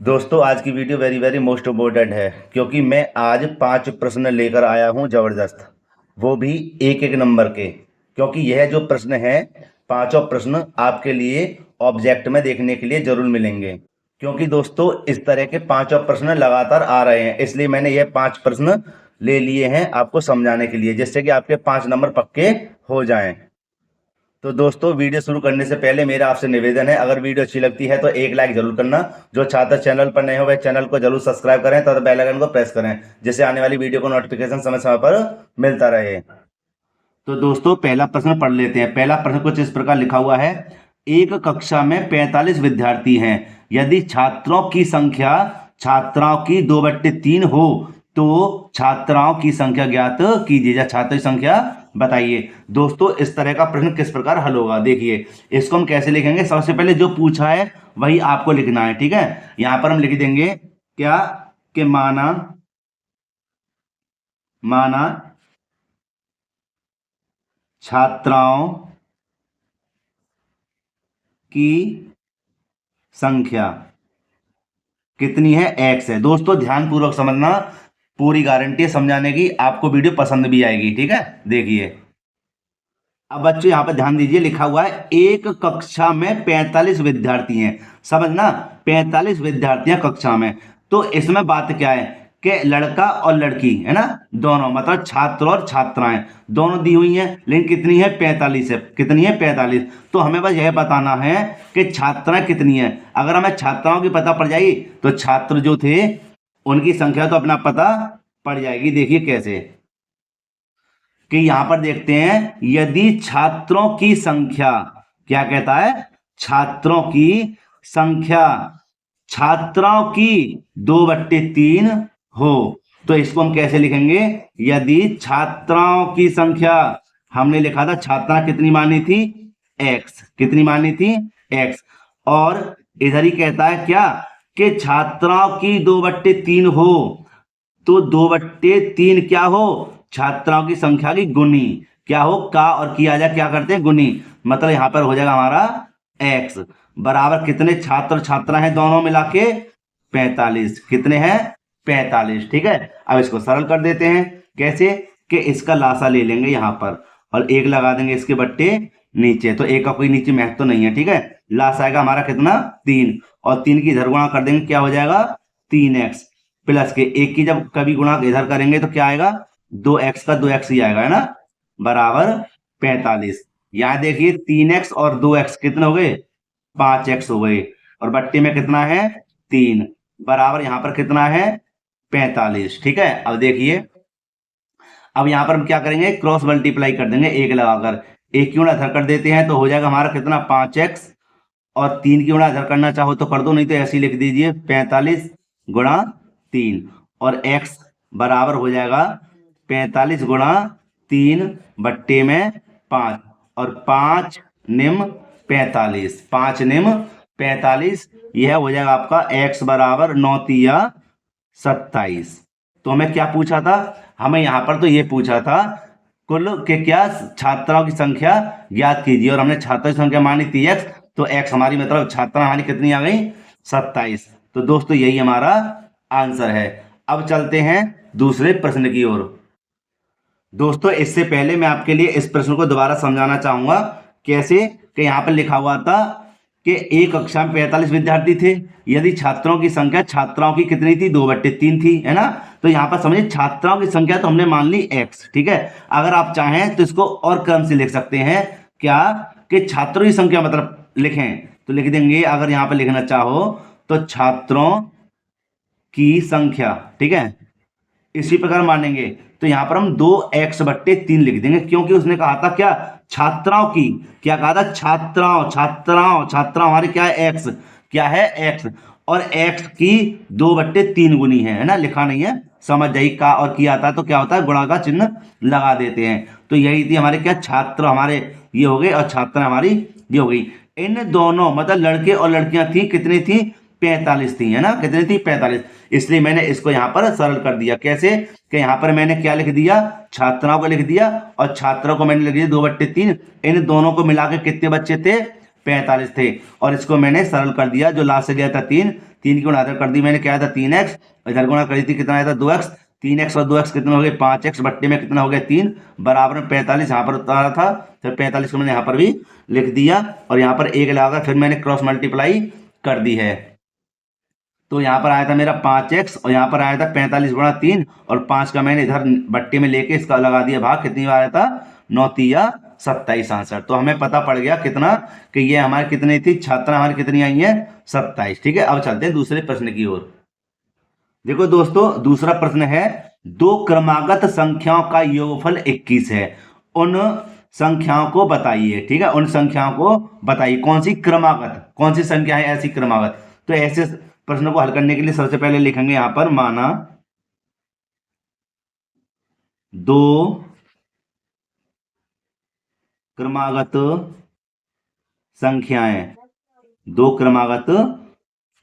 दोस्तों आज की video very very most important है क्योंकि मैं आज 5 प्रश्न लेकर आया हूं जबरदस्त। वो भी एक एक नंबर के। क्योंकि यह जो प्रश्न है, पांचों प्रश्न आपके लिए ऑब्जेक्ट में देखने के लिए जरूर मिलेंगे। क्योंकि दोस्तों इस तरह के पांचों प्रश्न लगातार आ रहे हैं, इसलिए मैंने यह 5 प्रश्न ले लिए हैं आपको समझाने के लिए, जिससे कि आपके 5 नंबर पक्के हो जाएं। तो दोस्तों वीडियो शुरू करने से पहले मेरा आपसे निवेदन है, अगर वीडियो अच्छी लगती है तो एक लाइक जरूर करना। जो छात्र चैनल पर नए हो वह चैनल को जरूर सब्सक्राइब करें तथा बेल आइकन को प्रेस करें, जिससे आने वाली वीडियो को नोटिफिकेशन समय समय पर मिलता रहे। तो दोस्तों पहला प्रश्न पढ़ लेते हैं। पहला प्रश्न कुछ इस प्रकार लिखा हुआ है। एक कक्षा में 45 विद्यार्थी हैं। यदि छात्रों की संख्या छात्राओं की 2/3 हो तो छात्राओं की संख्या ज्ञात कीजिए, या छात्रों की संख्या बताइए। दोस्तों इस तरह का प्रश्न किस प्रकार हल होगा, देखिए इसको हम कैसे लिखेंगे। सबसे पहले जो पूछा है वही आपको लिखना है, ठीक है। यहां पर हम लिख देंगे क्या कि माना माना छात्राओं की संख्या कितनी है, x है। दोस्तों ध्यान पूर्वक समझना, पूरी गारंटी है समझाने की, आपको वीडियो पसंद भी आएगी, ठीक है। देखिए अब बच्चों यहाँ पर ध्यान दीजिए, लिखा हुआ है एक कक्षा में 45 विद्यार्थी हैं। समझना, 45 विद्यार्थी हैं कक्षा में। तो इसमें बात क्या है कि लड़का और लड़की है ना, दोनों, मतलब छात्र और छात्राएं दोनों दी हुई हैं, लेकिन कितनी है, 45 है। कितनी है, 45। तो हमें बस यह बताना है कि छात्राएं कितनी है। अगर हमें छात्राओं की पता पड़ जाएगी तो छात्र जो थे उनकी संख्या तो अपना पता पड़ जाएगी। देखिए कैसे कि यहां पर देखते हैं, यदि छात्रों की संख्या, क्या कहता है, छात्रों की संख्या छात्राओं की 2/3 हो तो इसको हम कैसे लिखेंगे। यदि छात्राओं की संख्या, हमने लिखा था छात्रा कितनी मानी थी, x। कितनी मानी थी, x। और इधर ही कहता है क्या कि छात्राओं की 2/3 हो तो 2/3 क्या हो, छात्राओं की संख्या की गुनी। क्या हो, का और की आ जाए, क्या करते हैं, गुनी। मतलब यहां पर हो जाएगा हमारा x बराबर कितने छात्र छात्रा हैं दोनों मिला के, 45। कितने हैं, 45, ठीक है। अब इसको सरल कर देते हैं। कैसे कि इसका लासा ले लेंगे यहां पर और एक लगा देंगे इसके बट्टे नीचे, तो एक का कोई नीचे महत्व तो नहीं है, ठीक है। लासा आएगा हमारा कितना, 3, और 3 की इधर गुणा कर देंगे, क्या हो जाएगा, 3x प्लस के एक की जब कभी गुणा इधर करेंगे तो क्या आएगा, 2x का 2x ही आएगा, है ना, बराबर 45। यहां देखिए 3x और 2x कितने हो गए, 5x हो गए, और बट्टे में कितना है, 3, बराबर यहां पर कितना है, 45, ठीक है। अब देखिए, अब यहां पर हम क्या करेंगे, क्रॉस मल्टीप्लाई कर देंगे एक लगाकर। एक की गुणा इधर कर देते हैं तो हो जाएगा हमारा कितना, 5x, और 3 की गुणा इधर करना चाहो तो कर दो, नहीं तो ऐसे ही लिख दीजिए 45 गुणा 3, और x बराबर हो जाएगा 45 गुणा 3 बट्टे में 5, और 5 निम 45, 5 निम 45, यह हो जाएगा आपका x बराबर 9 तिया 27। तो हमें क्या पूछा था, हमें यहां पर तो ये पूछा था कुल के क्या छात्राओं की संख्या ज्ञात कीजिए, और हमने छात्रों की संख्या मानी थी x, तो x हमारी मतलब छात्रा हमारी कितनी आ गई, 27। तो दोस्तों यही हमारा आंसर है। अब चलते हैं दूसरे प्रश्न की ओर। दोस्तों इससे पहले मैं आपके लिए इस प्रश्न को दोबारा समझाना चाहूंगा। कैसे कि यहां पर लिखा हुआ था कि एक कक्षा में 45 विद्यार्थी थे। यदि छात्रों की संख्या छात्राओं की कितनी थी, 2/3 थी, है ना। तो यहाँ पर समझिए छात्राओं की संख्या तो हमने मान ली x, ठीक है। अगर आप चाहें तो इसको और क्रम से लिख सकते हैं, क्या कि छात्रों की संख्या मतलब लिखें तो लिख देंगे, अगर यहाँ पर लिखना चाहो तो छात्रों की संख्या, ठीक है, इसी प्रकार मानेंगे तो यहां पर हम 2x/3 लिख देंगे, क्योंकि उसने कहा था क्या, छात्राओं की, क्या कहा था, छात्राओं छात्राओं छात्राओं हमारे क्या है, x, क्या है, x, और x की 2/3 गुनी है ना, लिखा नहीं है, समझ जाइए। का और की आता है तो क्या होता है, गुणा का चिन्ह लगा देते हैं। तो यही थी हमारे क्या, छात्र हमारे ये हो गए और छात्रा हमारी ये हो गई। इन दोनों मतलब लड़के और लड़कियां थी, कितनी थी, 45 थी, है ना, कितनी थी, 45। इसलिए मैंने इसको यहां पर सरल कर दिया। कैसे कि यहां पर मैंने क्या लिख दिया, छात्राओं को लिख दिया और छात्रों को मैंने लिख दिया 2/3। इन दोनों को मिलाकर कितने बच्चे थे, 45 थे, और इसको मैंने सरल कर दिया, जो लास्ट से गया था 3, 3 की गुणा इधर कर दी मैंने, क्या आया था 3x, इधर गुणा करी थी कितना आया था 2x, 3x और 2x कितना हो गया 5x, बट्टे में कितना हो गया 3, बराबर में 45 यहाँ पर उतारा था, फिर 45 को मैंने यहाँ पर भी लिख दिया और यहाँ पर 1 लगा फिर मैंने क्रॉस मल्टीप्लाई कर दी है। तो यहाँ पर आया था मेरा 5x और यहाँ पर आया था 45 गुणा 3 और 5 का मैंने इधर बट्टे में लेके इसका लगा दिया भाग, कितनी बार आया था 9 तिया 27 आंसर। तो हमें पता पड़ गया कितना कि ये हमारी कितनी थी, छात्रा हमारी कितनी आई है 27। ठीक है, अब चलते हैं दूसरे प्रश्न की ओर। देखो दोस्तों दूसरा प्रश्न है, दो क्रमागत संख्याओं का योगफल 21 है, उन संख्याओं को बताइए। ठीक है, उन संख्याओं को बताइए कौन सी क्रमागत, कौन सी संख्या है ऐसी क्रमागत। तो ऐसे प्रश्न को हल करने के लिए सबसे पहले लिखेंगे यहां पर, माना दो क्रमागत संख्याएं, दो क्रमागत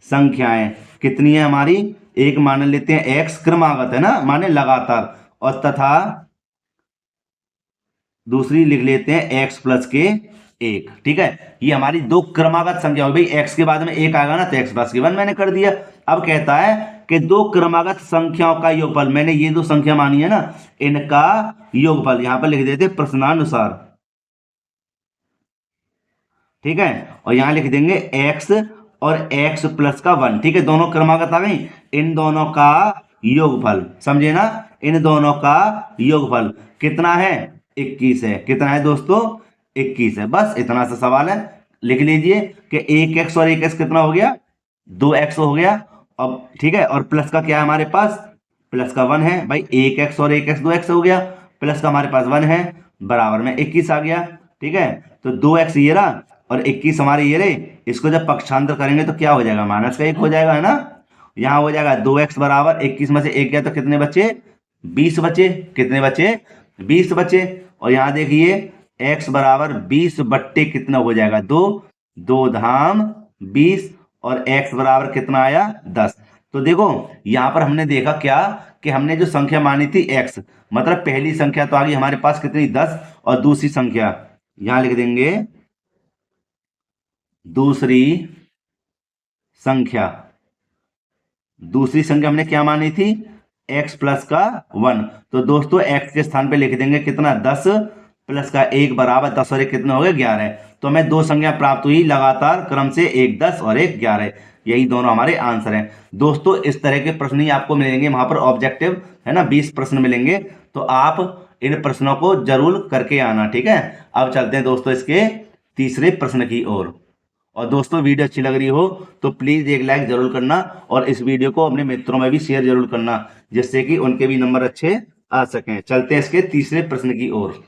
संख्याएं कितनी है हमारी, एक मान लेते हैं x क्रमागत है ना, माने लगातार, और तथा दूसरी लिख लेते हैं x प्लस के 1। ठीक है, ये हमारी दो क्रमागत संख्या हो। भाई x के बाद में 1 आएगा ना तो x प्लस के 1 मैंने कर दिया। अब कहता है कि दो क्रमागत संख्याओं का योगफल, मैंने ये दो संख्या मानी है ना, इनका योगफल यहां पर लिख देते प्रश्नानुसार। ठीक है, और यहां लिख देंगे x और x प्लस का 1। ठीक है, दोनों क्रमागत आ गई, इन दोनों का योगफल, समझे ना, इन दोनों का योगफल कितना है 21 है। कितना है दोस्तों 21 है। बस इतना सा सवाल है, लिख लीजिए कि 1x और 1x कितना हो गया 2x हो गया। अब ठीक है, और प्लस का क्या है हमारे पास, प्लस का 1 है। भाई 1x और 1x 2x हो गया, प्लस का हमारे पास 1 है, बराबर में 21 आ गया। ठीक है, तो 2x ये रहा और 21 हमारे ये रहे, इसको जब पक्षांतर करेंगे तो क्या हो जाएगा -1 हो जाएगा, है ना। यहाँ हो जाएगा 2x बराबर 21 में से 1 गया तो कितने बचे 20 बचे, कितने बचे 20 बचे। और यहाँ देखिए x बराबर 20 बट्टे कितना हो जाएगा 2, 2 धाम 20 और x बराबर कितना आया 10। तो देखो यहाँ पर हमने देखा क्या कि हमने जो संख्या मानी थी x, मतलब पहली संख्या तो आ गई हमारे पास कितनी 10, और दूसरी संख्या यहां लिख देंगे दूसरी संख्या, दूसरी संख्या हमने क्या मानी थी x प्लस का 1। तो दोस्तों x के स्थान पे लिख देंगे कितना 10 प्लस का 1 बराबर 10 और 1 कितना हो गया 11। तो हमें दो संख्या प्राप्त हुई लगातार क्रम से, एक 10 और एक 11, यही दोनों हमारे आंसर हैं। दोस्तों इस तरह के प्रश्न ही आपको मिलेंगे वहां पर, ऑब्जेक्टिव है ना 20 प्रश्न मिलेंगे, तो आप इन प्रश्नों को जरूर करके आना। ठीक है, अब चलते हैं दोस्तों इसके तीसरे प्रश्न की ओर। और दोस्तों वीडियो अच्छी लग रही हो तो प्लीज एक लाइक जरूर करना और इस वीडियो को अपने मित्रों में भी शेयर जरूर करना, जिससे कि उनके भी नंबर अच्छे आ सकें। चलते हैं इसके तीसरे प्रश्न की ओर।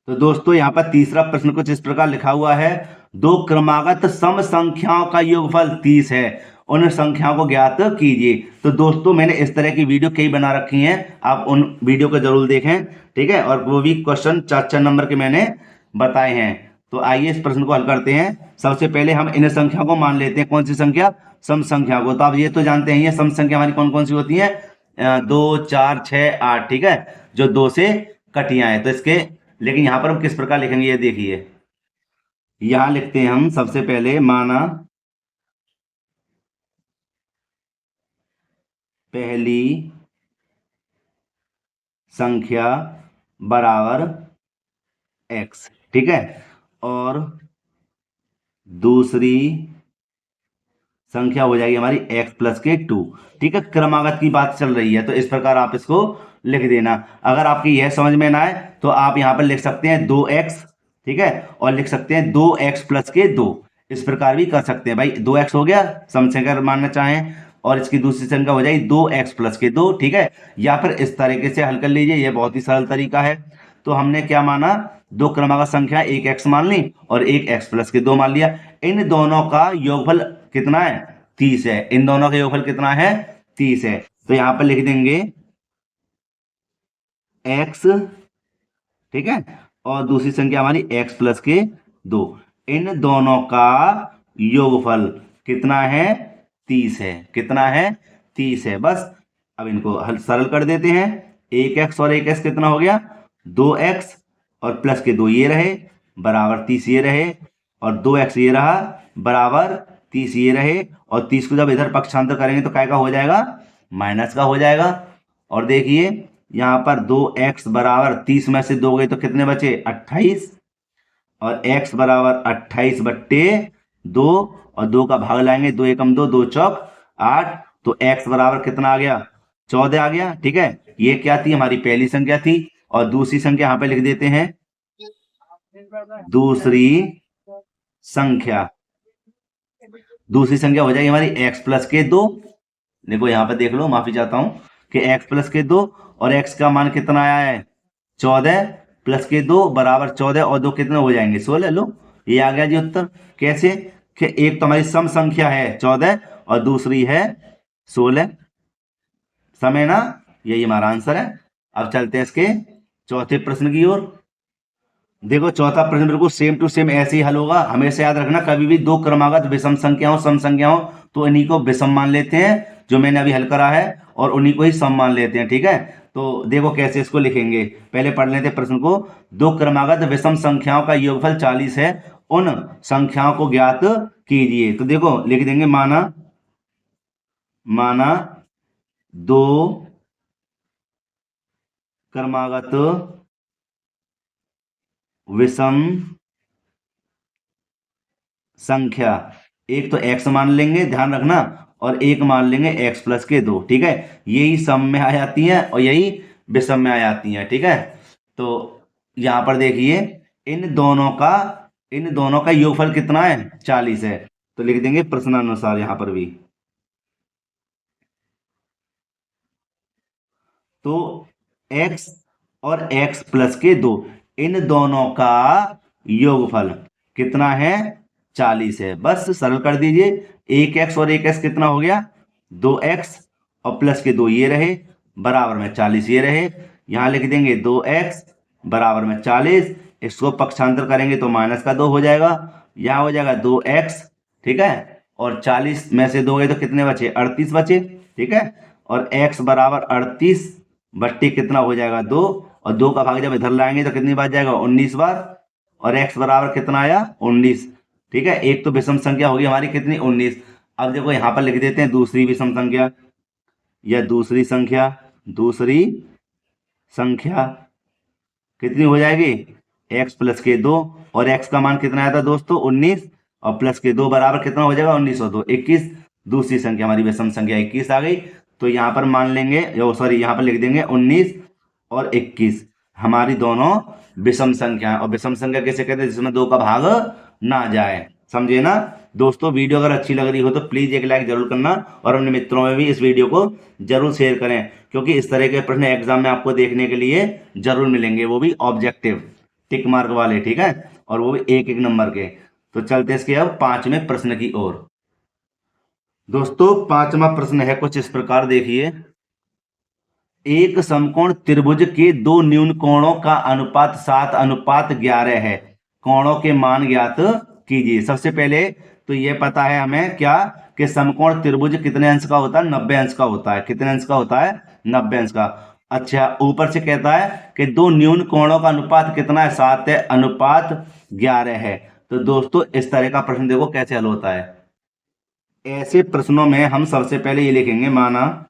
तो दोस्तों यहाँ पर तीसरा प्रश्न कुछ इस प्रकार लिखा हुआ है, दो क्रमागत सम संख्याओं का योगफल 30 है, उन संख्याओं को ज्ञात कीजिए। तो दोस्तों मैंने इस तरह की वीडियो कई बना रखी हैं, आप उन वीडियो को जरूर देखें। ठीक है, और वो भी क्वेश्चन 4-4 नंबर के मैंने बताए हैं। तो आइए इस प्रश्न को हल करते हैं। सबसे पहले हम इन संख्या को मान लेते हैं, कौन सी संख्या सम संख्या को। तो आप ये तो जानते हैं ये सम संख्या हमारी कौन कौन सी होती है, 2 4 6 8। ठीक है, जो 2 से कटियां हैं। तो इसके लेकिन यहां पर हम किस प्रकार लिखेंगे ये देखिए, यहां लिखते हैं हम सबसे पहले, माना पहली संख्या बराबर x। ठीक है, और दूसरी संख्या हो जाएगी हमारी x प्लस के 2। ठीक है, क्रमागत की बात चल रही है तो इस प्रकार आप इसको लिख देना। अगर आपकी यह समझ में ना आए तो आप यहां पर लिख सकते हैं 2x। ठीक है, और लिख सकते हैं 2x प्लस के 2, इस प्रकार भी कर सकते हैं। भाई 2x हो गया सम संख्या मानना चाहें, और इसकी दूसरी संख्या हो जाएगी 2x प्लस के 2। ठीक है, या फिर इस तरीके से हल कर लीजिए, यह बहुत ही सरल तरीका है। तो हमने क्या माना, दो क्रमागत संख्या, एक x मान ली और एक x प्लस के 2 मान लिया। इन दोनों का योगफल कितना है 30 है, इन दोनों का योगफल कितना है 30 है। तो यहां पर लिख देंगे x, ठीक है, और दूसरी संख्या हमारी x प्लस के 2, इन दोनों का योगफल कितना है 30 है। कितना है 30 है। बस अब इनको हल सरल कर देते हैं, 1x और 1x कितना हो गया 2x, और प्लस के 2 ये रहे बराबर 30 ये रहे, और 2x ये रहा बराबर 30 ये रहे, और 30 को जब इधर पक्षांतर करेंगे तो क्या का हो जाएगा, माइनस का हो जाएगा। और देखिए यहाँ पर 2x बराबर 30 में से 2 गए तो कितने बचे, 28, और x बराबर 28 बट्टे 2, और 2 का भाग लाएंगे, 2 एकम 2, 2 चौक 8, तो x बराबर कितना आ गया, 14 आ गया। ठीक है, ये क्या थी, हमारी पहली संख्या थी। और दूसरी संख्या यहाँ पे लिख देते हैं, दूसरी संख्या हो जाएगी हमारी x प्लस के 2। देखो यहाँ पे देख लो, माफी चाहता हूं कि x प्लस के 2, और x का मान कितना आया है, 14 प्लस के 2 बराबर 14, और 2 कितने हो जाएंगे, 16। लो ये आ गया जी उत्तर। कैसे कि एक तो हमारी सम संख्या है 14 और दूसरी है 16, समय ना, यही हमारा आंसर है। अब चलते हैं इसके चौथे प्रश्न की ओर। देखो चौथा प्रश्न बिल्कुल सेम टू सेम ऐसे ही हल होगा। हमेशा याद रखना, कभी भी दो क्रमागत विषम संख्या हो, सम संख्या हो, तो इन्हीं को विषम मान लेते हैं, जो मैंने अभी हल करा है, और उन्हीं को ही सम मान लेते हैं। ठीक है, तो देखो कैसे इसको लिखेंगे, पहले पढ़ लेते हैं प्रश्न को। दो क्रमागत विषम संख्याओं का योगफल 40 है, उन संख्याओं को ज्ञात कीजिए। तो देखो लिख देंगे, माना दो क्रमागत विषम संख्या, एक तो x मान लेंगे, ध्यान रखना, और एक मान लेंगे x प्लस के 2। ठीक है, यही सम में आ जाती है और यही विषम में आ जाती है। ठीक है, तो यहां पर देखिए इन दोनों का योगफल कितना है, 40 है। तो लिख देंगे प्रश्नानुसार यहां पर भी। तो x और x प्लस के 2, इन दोनों का योगफल कितना है, 40 है। बस सरल कर दीजिए, 1x और 1x कितना हो गया, 2x, और प्लस के 2 ये रहे, बराबर में 40 ये रहे। यहां लिख देंगे 2x बराबर में 40, इसको पक्षांतर करेंगे तो माइनस का 2 हो जाएगा, यहां हो जाएगा 2x। ठीक है, और 40 में से 2 गए तो कितने बचे, 38 बचे। ठीक है, और x बराबर 38 बट्टी कितना हो जाएगा, 2, और 2 का भाग जब इधर लाएंगे तो कितनी बार जाएगा, 19 बार, और x बराबर कितना आया, 19। ठीक है, एक तो विषम संख्या होगी हमारी कितनी, 19। अब देखो यहां पर लिख देते हैं दूसरी विषम संख्या, या दूसरी संख्या कितनी हो जाएगी, x प्लस के 2, और x का मान कितना आया था दोस्तों, 19, और प्लस के 2 बराबर कितना हो जाएगा, 19 और 2 21। दूसरी संख्या हमारी विषम संख्या 21 आ गई। तो यहां पर मान लेंगे, सॉरी यहां पर लिख देंगे 19 और 21 हमारी दोनों विषम संख्या। और विषम संख्या कैसे कहते हैं, जिसमें 2 का भाग ना जाए, समझे ना दोस्तों। वीडियो अगर अच्छी लग रही हो तो प्लीज एक लाइक जरूर करना, और अपने मित्रों में भी इस वीडियो को जरूर शेयर करें, क्योंकि इस तरह के प्रश्न एग्जाम में आपको देखने के लिए जरूर मिलेंगे, वो भी ऑब्जेक्टिव टिक मार्क वाले। ठीक है, और वो भी एक एक नंबर के। तो चलते हैं इसके अब पांचवें प्रश्न की ओर। दोस्तों पांचवा प्रश्न है कुछ इस प्रकार, देखिए, एक समकोण त्रिभुज के दो न्यून कोणों का अनुपात 7:11 है, कोणों के मान ज्ञात कीजिए। सबसे पहले तो ये पता है हमें क्या, कि समकोण त्रिभुज कितने अंश का होता है, 90 अंश का होता है। कितने अंश का होता है, 90 अंश का। अच्छा, ऊपर से कहता है कि दो न्यून कोणों का अनुपात कितना है, 7:11 है। तो दोस्तों इस तरह का प्रश्न देखो कैसे हल होता है। ऐसे प्रश्नों में हम सबसे पहले ये लिखेंगे, माना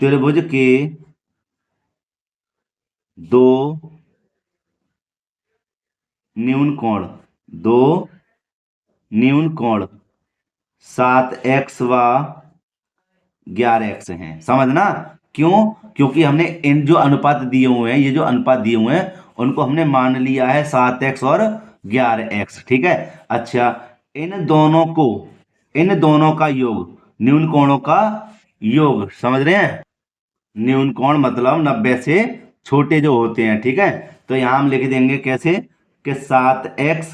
त्रिभुज के दो न्यून कोण 7x व 11x हैं। समझना क्यों, क्योंकि हमने इन जो अनुपात दिए हुए हैं, ये जो अनुपात दिए हुए हैं, उनको हमने मान लिया है 7x और 11x। ठीक है, अच्छा, इन दोनों का योग, न्यून कोणों का योग, समझ रहे हैं, न्यून कोण मतलब 90 से छोटे जो होते हैं। ठीक है, तो यहां हम लिख देंगे कैसे, कि 7x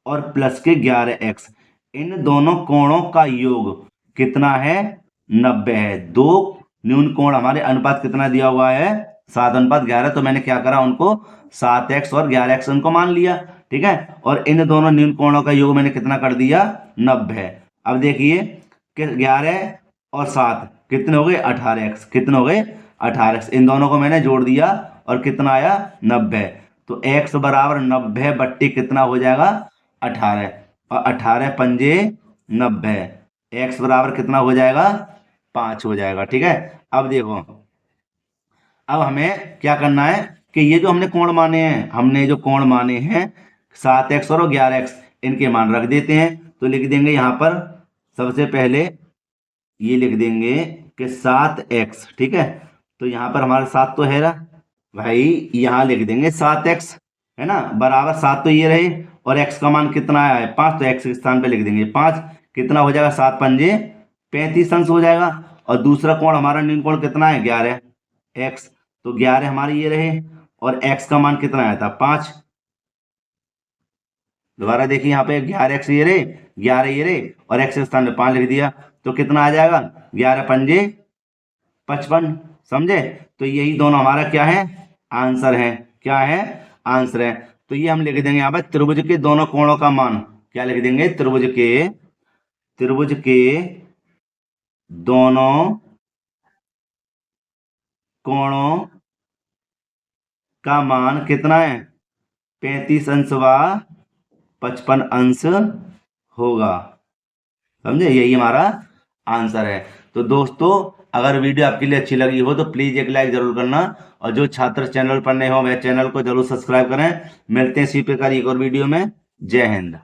और प्लस के 11x, इन दोनों कोणों का योग कितना है, 90 है। दो न्यून कोण हमारे अनुपात कितना दिया हुआ है, 7:11, तो मैंने क्या करा, उनको 7x और 11x उनको मान लिया। ठीक है, और इन दोनों न्यून कोणों का योग मैंने कितना कर दिया, 90। अब देखिए कि 11 और 7 कितने हो गए, 18x। कितने हो गए, 18x। इन दोनों को मैंने जोड़ दिया और कितना आया, 90। तो x बराबर 90 बट्टी कितना हो जाएगा, 18 और 18 पंजे 90। एक्स बराबर कितना हो जाएगा? 5 हो जाएगा। ठीक है, अब देखो, अब हमें क्या करना है कि ये जो हमने कोण माने हैं, हमने जो कोण माने हैं 7x और 11x, इनके मान रख देते हैं। तो लिख देंगे यहाँ पर सबसे पहले ये लिख देंगे कि 7x। ठीक है, तो यहाँ पर हमारा 7 तो है ना भाई, यहाँ लिख देंगे 7x, है ना, बराबर 7 तो ये रहे, और x का मान कितना आया है? 5, तो x के स्थान पे लिख देंगे 5। कितना हो जाएगा? 7 पंजे 35 अंश हो जाएगा। और दूसरा कोण हमारा न्यून कोण कितना है? 11x, तो 11 हमारे ये रहे, और x का मान कितना आया था? 5। दोबारा देखिए यहाँ पे 11x ये रहे, 11 ये रहे, और x के स्थान पे 5 लिख दिया, तो कितना आ जाएगा? 11 पंजे 55। समझे? तो यही दोनों हमारा क्या है? आंसर है। क्या है? आंसर है। तो ये हम लिख देंगे यहाँ पर त्रिभुज के दोनों कोणों का मान। क्या लिख देंगे? त्रिभुज के दोनों कोणों का मान कितना है? 35 अंश व 55 अंश होगा। समझे? यही हमारा आंसर है। तो दोस्तों, अगर वीडियो आपके लिए अच्छी लगी हो तो प्लीज एक लाइक जरूर करना, और जो छात्र चैनल पर नए हो वह चैनल को जरूर सब्सक्राइब करें। मिलते हैं इसी प्रकार एक और वीडियो में। जय हिंद।